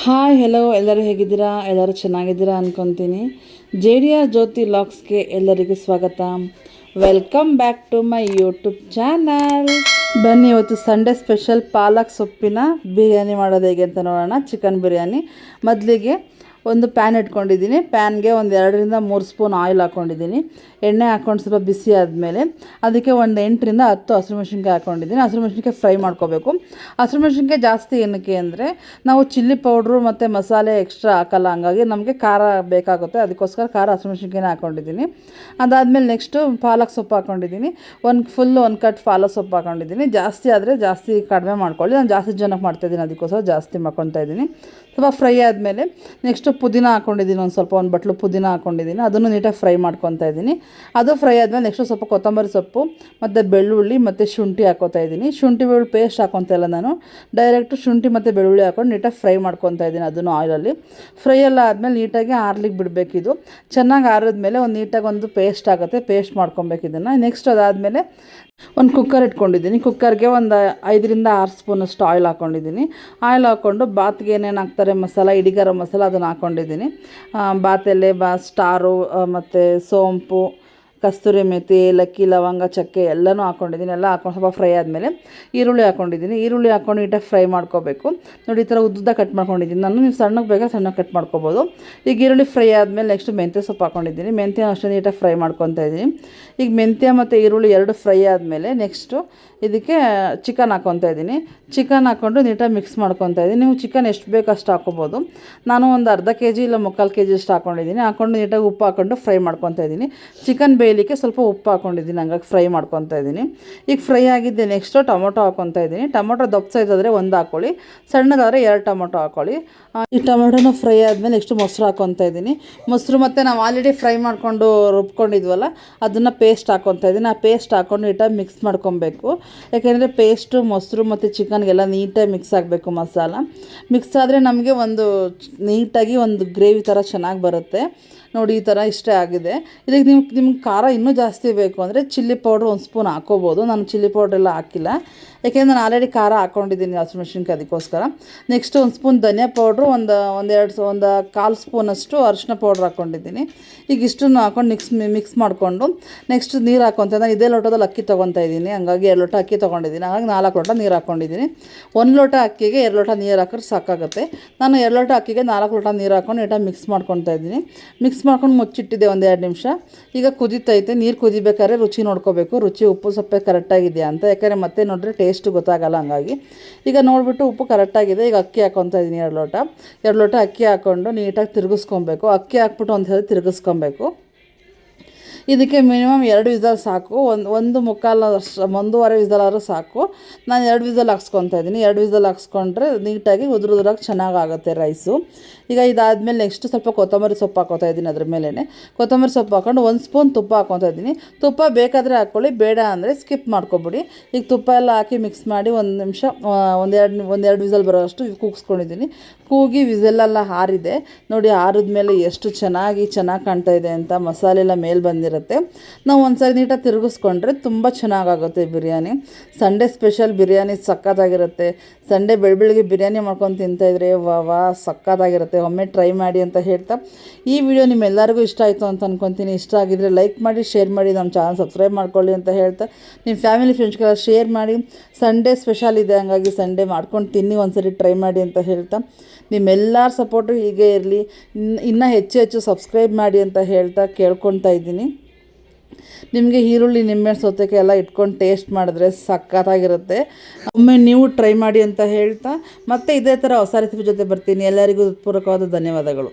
Hi hello ಎಲ್ಲರೂ ಹೇಗಿದ್ದೀರಾ? ಎಲ್ಲರೂ ಚೆನ್ನಾಗಿದ್ದೀರಾ ಅಂದ್ಕೊತೀನಿ. JDR ಜ್ಯೋತಿ ಲಾಗ್ಸ್ಗೆ ಎಲ್ಲರಿಗೂ ಸ್ವಾಗತ. Welcome back to my YouTube channel. ಬನ್ನಿ, ಇವತ್ತು ಸಂಡೇ ಸ್ಪೆಷಲ್ ಪಾಲಕ್ ಸೊಪ್ಪಿನ ಬಿರಿಯಾನಿ ಮಾಡೋದು ಹೇಗೆ ಅಂತ ನೋಡೋಣ. ಚಿಕನ್ ಬಿರಿಯಾನಿ. ಮೊದಲಿಗೆ ಒಂದು ಪ್ಯಾನ್ ಇಟ್ಕೊಂಡಿದ್ದೀನಿ. ಪ್ಯಾನ್ಗೆ ಒಂದು 2-3 ಸ್ಪೂನ್ ಆಯಿಲ್ ಹಾಕ್ಕೊಂಡಿದ್ದೀನಿ. ಎಣ್ಣೆ ಹಾಕ್ಕೊಂಡು ಸ್ವಲ್ಪ ಬಿಸಿ ಆದಮೇಲೆ ಅದಕ್ಕೆ ಒಂದು 8-10 ಹಸಿರುಮೆಣಸಿನ್ಕಾಯಿ ಹಾಕ್ಕೊಂಡಿದ್ದೀನಿ. ಹಸಿರುಮೆಣಸಿನ್ಕಾಯಿ ಫ್ರೈ ಮಾಡ್ಕೋಬೇಕು. ಹಸಿರುಮೆಣಸಿನ್ಕಾಯಿ ಜಾಸ್ತಿ ಏನಕ್ಕೆ ಅಂದರೆ ನಾವು ಚಿಲ್ಲಿ ಪೌಡ್ರು ಮತ್ತು ಮಸಾಲೆ ಎಕ್ಸ್ಟ್ರಾ ಹಾಕಲ್ಲ, ಹಂಗಾಗಿ ನಮಗೆ ಖಾರ ಬೇಕಾಗುತ್ತೆ. ಅದಕ್ಕೋಸ್ಕರ ಹಸಿರುಮೆಣಸಿನ್ಕಾಯಿನ ಹಾಕ್ಕೊಂಡಿದ್ದೀನಿ. ಅದಾದಮೇಲೆ ನೆಕ್ಸ್ಟು ಪಾಲಕ್ ಸೊಪ್ಪು ಹಾಕ್ಕೊಂಡಿದ್ದೀನಿ. ಒಂದು ಕಟ್ ಪಾಲಕ್ ಸೊಪ್ಪು ಹಾಕ್ಕೊಂಡಿದ್ದೀನಿ. ಜಾಸ್ತಿ ಆದರೆ ಜಾಸ್ತಿ ಕಡಿಮೆ ಮಾಡ್ಕೊಳ್ಳಿ. ನಾನು ಜಾಸ್ತಿ ಜನಕ್ಕೆ ಮಾಡ್ತಾಯಿದ್ದೀನಿ, ಅದಕ್ಕೋಸ್ಕರ ಜಾಸ್ತಿ ಮಾಡ್ಕೊತಾ ಇದ್ದೀನಿ. ಸ್ವಲ್ಪ ಫ್ರೈ ಆದಮೇಲೆ ನೆಕ್ಸ್ಟು ಪುದೀನ ಹಾಕ್ಕೊಂಡಿದ್ದೀನಿ. ಒಂದು ಬಟ್ಲು ಪುದೀನ ಹಾಕ್ಕೊಂಡಿದ್ದೀನಿ. ಅದನ್ನು ನೀಟಾಗಿ ಫ್ರೈ ಮಾಡ್ಕೊತಾ ಇದ್ದೀನಿ. ಅದು ಫ್ರೈ ಆದಮೇಲೆ ನೆಕ್ಸ್ಟು ಸ್ವಲ್ಪ ಕೊತ್ತಂಬರಿ ಸೊಪ್ಪು ಮತ್ತು ಬೆಳ್ಳುಳ್ಳಿ ಮತ್ತು ಶುಂಠಿ ಹಾಕ್ಕೊತಾ ಇದ್ದೀನಿ. ಶುಂಠಿ ಬೆಳ್ಳುಳ್ಳಿ ಪೇಸ್ಟ್ ಹಾಕ್ಕೊತಾ ಇಲ್ಲ, ನಾನು ಡೈರೆಕ್ಟು ಶುಂಠಿ ಮತ್ತು ಬೆಳ್ಳುಳ್ಳಿ ಹಾಕ್ಕೊಂಡು ನೀಟಾಗಿ ಫ್ರೈ ಮಾಡ್ಕೊತಾ ಇದ್ದೀನಿ. ಅದನ್ನು ಆಯಿಲಲ್ಲಿ ಫ್ರೈ ಎಲ್ಲ ಆದಮೇಲೆ ನೀಟಾಗಿ ಆರ್ಲಿಕ್ಕೆ ಬಿಡಬೇಕಿದು. ಚೆನ್ನಾಗಿ ಆರಿದ್ಮೇಲೆ ನೀಟಾಗಿ ಒಂದು ಪೇಸ್ಟ್ ಆಗುತ್ತೆ, ಪೇಸ್ಟ್ ಮಾಡ್ಕೊಬೇಕು ಇದನ್ನು. ನೆಕ್ಸ್ಟ್ ಅದಾದಮೇಲೆ ಒಂದು ಕುಕ್ಕರ್ ಇಟ್ಕೊಂಡಿದ್ದೀನಿ. ಕುಕ್ಕರ್ಗೆ ಒಂದು 5-6 ಸ್ಪೂನಷ್ಟು ಆಯಿಲ್ ಹಾಕ್ಕೊಂಡಿದ್ದೀನಿ. ಆಯಿಲ್ ಹಾಕ್ಕೊಂಡು ಬಾತ್ಗೆ ಏನೇನು ಹಾಕ್ತಾರೆ ಮಸಾಲ, ಇಡೀ ಗರಂ ಮಸಾಲ ಅದನ್ನು ಹಾಕ್ಕೊಂಡಿದ್ದೀನಿ. ಬಾತೆಲೆ, ಸ್ಟಾರು ಮತ್ತು ಸೋಂಪು, ಕಸ್ತೂರಿ ಮೆಥಿ, ಏಲಕ್ಕಿ, ಲವಂಗ, ಚಕ್ಕೆ ಎಲ್ಲನೂ ಹಾಕ್ಕೊಂಡಿದ್ದೀನಿ. ಎಲ್ಲ ಹಾಕ್ಕೊಂಡು ಸ್ವಲ್ಪ ಫ್ರೈ ಆದಮೇಲೆ ಈರುಳ್ಳಿ ಹಾಕ್ಕೊಂಡಿದ್ದೀನಿ. ಈರುಳ್ಳಿ ಹಾಕ್ಕೊಂಡು ನೀಟಾಗಿ ಫ್ರೈ ಮಾಡ್ಕೋಬೇಕು. ನೋಡಿ, ಈ ಥರ ಉದ್ದ ಕಟ್ ಮಾಡ್ಕೊಂಡಿದ್ದೀನಿ ನಾನು. ನೀವು ಸಣ್ಣಗೆ ಬೇಕಾದ್ರೆ ಸಣ್ಣಗೆ ಕಟ್ ಮಾಡ್ಕೋಬೋದು. ಈಗ ಈರುಳ್ಳಿ ಫ್ರೈ ಆದಮೇಲೆ ನೆಕ್ಸ್ಟ್ ಮೆಂತ್ಯ ಸೊಪ್ಪು ಹಾಕ್ಕೊಂಡಿದ್ದೀನಿ. ಮೆಂತ್ಯ ಅಷ್ಟೇ ನೀಟಾಗಿ ಫ್ರೈ ಮಾಡ್ಕೊತಾ ಇದ್ದೀನಿ. ಈಗ ಮೆಂತ್ಯ ಮತ್ತು ಈರುಳ್ಳಿ ಎರಡು ಫ್ರೈ ಆದಮೇಲೆ ನೆಕ್ಸ್ಟು ಇದಕ್ಕೆ ಚಿಕನ್ ಹಾಕ್ಕೊತಾ ಇದ್ದೀನಿ. ಚಿಕನ್ ಹಾಕ್ಕೊಂಡು ನೀಟಾಗಿ ಮಿಕ್ಸ್ ಮಾಡ್ಕೊತಾ ಇದ್ದೀನಿ. ನೀವು ಚಿಕನ್ ಎಷ್ಟು ಬೇಕು ಅಷ್ಟು ಹಾಕ್ಕೋಬೋದು. ನಾನು ಒಂದು ಅರ್ಧ kg ಇಲ್ಲ 3/4 kg ಅಷ್ಟು ಹಾಕ್ಕೊಂಡಿದ್ದೀನಿ. ಹಾಕ್ಕೊಂಡು ನೀಟಾಗಿ ಉಪ್ಪು ಹಾಕ್ಕೊಂಡು ಫ್ರೈ ಮಾಡ್ಕೊತಾ ಇದ್ದೀನಿ. ಚಿಕನ್ ಬೇಯಲಿಕ್ಕೆ ಸ್ವಲ್ಪ ಉಪ್ಪು ಹಾಕ್ಕೊಂಡಿದ್ದೀನಿ, ಹಂಗಾಗಿ ಫ್ರೈ ಮಾಡ್ಕೊತಾ ಇದ್ದೀನಿ. ಈಗ ಫ್ರೈ ಆಗಿದ್ದೆ ನೆಕ್ಸ್ಟು ಟೊಮೊಟೊ ಹಾಕ್ಕೊತಾ ಇದ್ದೀನಿ. ಟೊಮೊಟೊ ದಪ್ಪ ಸೈಜ್ ಆದರೆ 1 ಹಾಕ್ಕೊಳ್ಳಿ, ಸಣ್ಣದಾದರೆ 2 ಟೊಮೊಟೊ ಹಾಕ್ಕೊಳ್ಳಿ. ಈ ಟೊಮೊಟೊನ ಫ್ರೈ ಆದಮೇಲೆ ನೆಕ್ಸ್ಟು ಮೊಸರು ಹಾಕ್ಕೊತಾ ಇದ್ದೀನಿ. ಮೊಸರು ಮತ್ತು ನಾವು ಆಲ್ರೆಡಿ ಫ್ರೈ ಮಾಡ್ಕೊಂಡು ರುಬ್ಕೊಂಡಿದ್ವಲ್ಲ ಅದನ್ನು ಪೇಸ್ಟ್ ಹಾಕ್ಕೊತಾ ಇದ್ದೀನಿ. ಆ ಪೇಸ್ಟ್ ಹಾಕ್ಕೊಂಡು ನೀಟಾಗಿ ಮಿಕ್ಸ್ ಮಾಡ್ಕೊಬೇಕು. ಯಾಕೆಂದರೆ ಪೇಸ್ಟು, ಮೊಸರು ಮತ್ತು ಚಿಕನ್ಗೆಲ್ಲ ನೀಟಾಗಿ ಮಿಕ್ಸ್ ಆಗಬೇಕು. ಮಸಾಲ ಮಿಕ್ಸ್ ಆದರೆ ನಮಗೆ ಒಂದು ನೀಟಾಗಿ ಒಂದು ಗ್ರೇವಿ ಥರ ಚೆನ್ನಾಗಿ ಬರುತ್ತೆ. ನೋಡಿ, ಈ ಥರ ಇಷ್ಟೇ ಆಗಿದೆ. ಇದಕ್ಕೆ ನಿಮ್ಗೆ ಖಾರ ಇನ್ನೂ ಜಾಸ್ತಿ ಬೇಕು ಅಂದರೆ ಚಿಲ್ಲಿ ಪೌಡ್ರ್ 1 ಸ್ಪೂನ್ ಹಾಕ್ಕೋಬೋದು. ನಾನು ಚಿಲ್ಲಿ ಪೌಡ್ರೆಲ್ಲ ಹಾಕಿಲ್ಲ, ಯಾಕೆಂದರೆ ನಾನು ಆಲ್ರೆಡಿ ಖಾರ ಹಾಕ್ಕೊಂಡಿದ್ದೀನಿ ಹಸಿಮೆಣ್ಸಿನ್ಕಾಯಿ, ಅದಕ್ಕೋಸ್ಕರ. ನೆಕ್ಸ್ಟ್ 1 ಸ್ಪೂನ್ ಧನಿಯಾ ಪೌಡ್ರು, ಒಂದು 1/4 ಸ್ಪೂನಷ್ಟು ಅರಿಶಿನ ಪೌಡ್ರ್ ಹಾಕ್ಕೊಂಡಿದ್ದೀನಿ. ಈಗ ಇಷ್ಟನ್ನು ಹಾಕ್ಕೊಂಡು ಮಿಕ್ಸ್ ಮಾಡಿಕೊಂಡು ನೆಕ್ಸ್ಟ್ ನೀರು ಹಾಕ್ಕೊತ. ನಾನು ಇದೇ ಲೋಟದಲ್ಲಿ ಅಕ್ಕಿ ತೊಗೊತಾ ಇದ್ದೀನಿ, ಹಂಗಾಗಿ 2 ಲೋಟ ಅಕ್ಕಿ ತೊಗೊಂಡಿದ್ದೀನಿ. ಹಾಗಾಗಿ 4 ಲೋಟ ನೀರು ಹಾಕ್ಕೊಂಡಿದ್ದೀನಿ. 1 ಲೋಟ ಅಕ್ಕಿಗೆ 2 ಲೋಟ ನೀರು ಹಾಕಿದ್ರೆ ಸಾಕಾಗುತ್ತೆ. ನಾನು 2 ಲೋಟ ಅಕ್ಕಿಗೆ 4 ಲೋಟ ನೀರು ಹಾಕ್ಕೊಂಡು ನೀಟಾಗಿ ಮಿಕ್ಸ್ ಮಾಡ್ಕೊತಾ ಇದ್ದೀನಿ. ಮಿಕ್ಸ್ ಮಾಡ್ಕೊಂಡು ಮುಚ್ಚಿಟ್ಟಿದ್ದೆ 1-2 ನಿಮಿಷ. ಈಗ ಕುದೀತೈತೆ. ನೀರು ಕುದಿಬೇಕಾದ್ರೆ ರುಚಿ ನೋಡ್ಕೋಬೇಕು, ರುಚಿ ಉಪ್ಪು ಸಪ್ಪೆ ಕರೆಕ್ಟಾಗಿದೆಯಾ ಅಂತ. ಯಾಕಂದರೆ ಮತ್ತೆ ನೋಡಿದ್ರೆ ಟೇಸ್ಟ್ ಗೊತ್ತಾಗಲ್ಲ, ಹಂಗಾಗಿ ಈಗ ನೋಡಿಬಿಟ್ಟು ಉಪ್ಪು ಕರೆಕ್ಟಾಗಿದೆ. ಈಗ ಅಕ್ಕಿ ಹಾಕ್ಕೊತಾ ಇದ್ದೀನಿ. 2 ಲೋಟ ಅಕ್ಕಿ ಹಾಕ್ಕೊಂಡು ನೀಟಾಗಿ ತಿರುಗಿಸ್ಕೊಬೇಕು. ಅಕ್ಕಿ ಹಾಕ್ಬಿಟ್ಟು ಒಂದು ಸಲ ತಿರುಗಿಸ್ಕೊಬೇಕು. ಇದಕ್ಕೆ ಮಿನಿಮಮ್ 2 ವಿಸಲ್ ಸಾಕು. 1.25 ವಿಸಲ್ ಆದರೂ ಸಾಕು. ನಾನು 2 ವಿಸಲ್ ಹಾಕ್ಸ್ಕೊತಾ ಇದ್ದೀನಿ. 2 ವಿಸಲ್ ಹಾಕ್ಸ್ಕೊಂಡ್ರೆ ನೀಟಾಗಿ ಉದುರುದ್ರಾಗಿ ಚೆನ್ನಾಗಾಗುತ್ತೆ ರೈಸು. ಈಗ ಇದಾದಮೇಲೆ ನೆಕ್ಸ್ಟ್ ಸ್ವಲ್ಪ ಕೊತ್ತಂಬರಿ ಸೊಪ್ಪು ಹಾಕ್ಕೊತಾ ಇದ್ದೀನಿ. ಅದ್ರ ಮೇಲೇ ಕೊತ್ತಂಬರಿ ಸೊಪ್ಪು ಹಾಕ್ಕೊಂಡು 1 ಸ್ಪೂನ್ ತುಪ್ಪ ಹಾಕ್ಕೊತಾ ಇದ್ದೀನಿ. ತುಪ್ಪ ಬೇಕಾದರೆ ಹಾಕ್ಕೊಳ್ಳಿ, ಬೇಡ ಅಂದರೆ ಸ್ಕಿಪ್ ಮಾಡ್ಕೊಬಿಡಿ. ಈಗ ತುಪ್ಪ ಎಲ್ಲ ಹಾಕಿ ಮಿಕ್ಸ್ ಮಾಡಿ 1 ನಿಮಿಷ, ಒಂದೆರಡು ವಿಸಲ್ ಬರೋಷ್ಟು ಕೂಗಿಸ್ಕೊಂಡಿದ್ದೀನಿ. ಕೂಗಿ ವಿಸಲೆಲ್ಲ ಹಾರಿದೆ. ನೋಡಿ, ಹಾರಿದ್ಮೇಲೆ ಎಷ್ಟು ಚೆನ್ನಾಗಿ ಕಾಣ್ತಾ ಇದೆ ಅಂತ. ಮಸಾಲೆ ಎಲ್ಲ ಮೇಲೆ ಬಂದಿರುತ್ತೆ. ನಾವು ಒಂದ್ಸರಿ ನೀಟಾಗಿ ತಿರುಗಿಸ್ಕೊಂಡ್ರೆ ತುಂಬ ಚೆನ್ನಾಗಾಗುತ್ತೆ ಬಿರಿಯಾನಿ. ಸಂಡೇ ಸ್ಪೆಷಲ್ ಬಿರಿಯಾನಿ ಸಕ್ಕತ್ತಾಗಿರುತ್ತೆ. ಸಂಡೇ ಬೆಳಗ್ಗೆ ಬಿರಿಯಾನಿ ಮಾಡ್ಕೊಂಡು ತಿಂತಾಯಿದ್ರೆ ವಾ ಸಕ್ಕತ್ತಾಗಿರುತ್ತೆ. ಒಮ್ಮೆ ಟ್ರೈ ಮಾಡಿ ಅಂತ ಹೇಳ್ತಾ, ಈ ವಿಡಿಯೋ ನಿಮ್ಮೆಲ್ಲರಿಗೂ ಇಷ್ಟ ಆಯಿತು ಅಂತ ಅಂದ್ಕೊತೀನಿ. ಇಷ್ಟ ಆಗಿದ್ದರೆ ಲೈಕ್ ಮಾಡಿ, ಶೇರ್ ಮಾಡಿ, ನಮ್ಮ ಚಾನಲ್ ಸಬ್ಸ್ಕ್ರೈಬ್ ಮಾಡ್ಕೊಳ್ಳಿ ಅಂತ ಹೇಳ್ತಾ, ನಿಮ್ಮ ಫ್ಯಾಮಿಲಿ ಫ್ರೆಂಡ್ಸ್ಗೆಲ್ಲ ಶೇರ್ ಮಾಡಿ. ಸಂಡೇ ಸ್ಪೆಷಲ್ ಇದೆ, ಹಂಗಾಗಿ ಸಂಡೇ ಮಾಡ್ಕೊಂಡು ತಿನ್ನಿ, ಒಂದ್ಸರಿ ಟ್ರೈ ಮಾಡಿ ಅಂತ ಹೇಳ್ತಾ, ನಿಮ್ಮೆಲ್ಲರ ಸಪೋರ್ಟು ಹೀಗೆ ಇರಲಿ. ಇನ್ನೂ ಹೆಚ್ಚು ಸಬ್ಸ್ಕ್ರೈಬ್ ಮಾಡಿ ಅಂತ ಹೇಳ್ತಾ ಕೇಳ್ಕೊತಾ ಇದ್ದೀನಿ. ನಿಮಗೆ ಈರುಳ್ಳಿ, ನಿಂಬೆಹಣ್ಣು, ಸೌತೆಕಾಯಿ ಎಲ್ಲ ಇಟ್ಕೊಂಡು ಟೇಸ್ಟ್ ಮಾಡಿದ್ರೆ ಸಕ್ಕತ್ತಾಗಿರುತ್ತೆ. ಒಮ್ಮೆ ನೀವು ಟ್ರೈ ಮಾಡಿ ಅಂತ ಹೇಳ್ತಾ, ಮತ್ತೆ ಇದೇ ಥರ ಹೊಸ ರೆಸಿಪಿ ಜೊತೆ ಬರ್ತೀನಿ. ಎಲ್ಲರಿಗೂ ಪೂರ್ವಕವಾದ ಧನ್ಯವಾದಗಳು.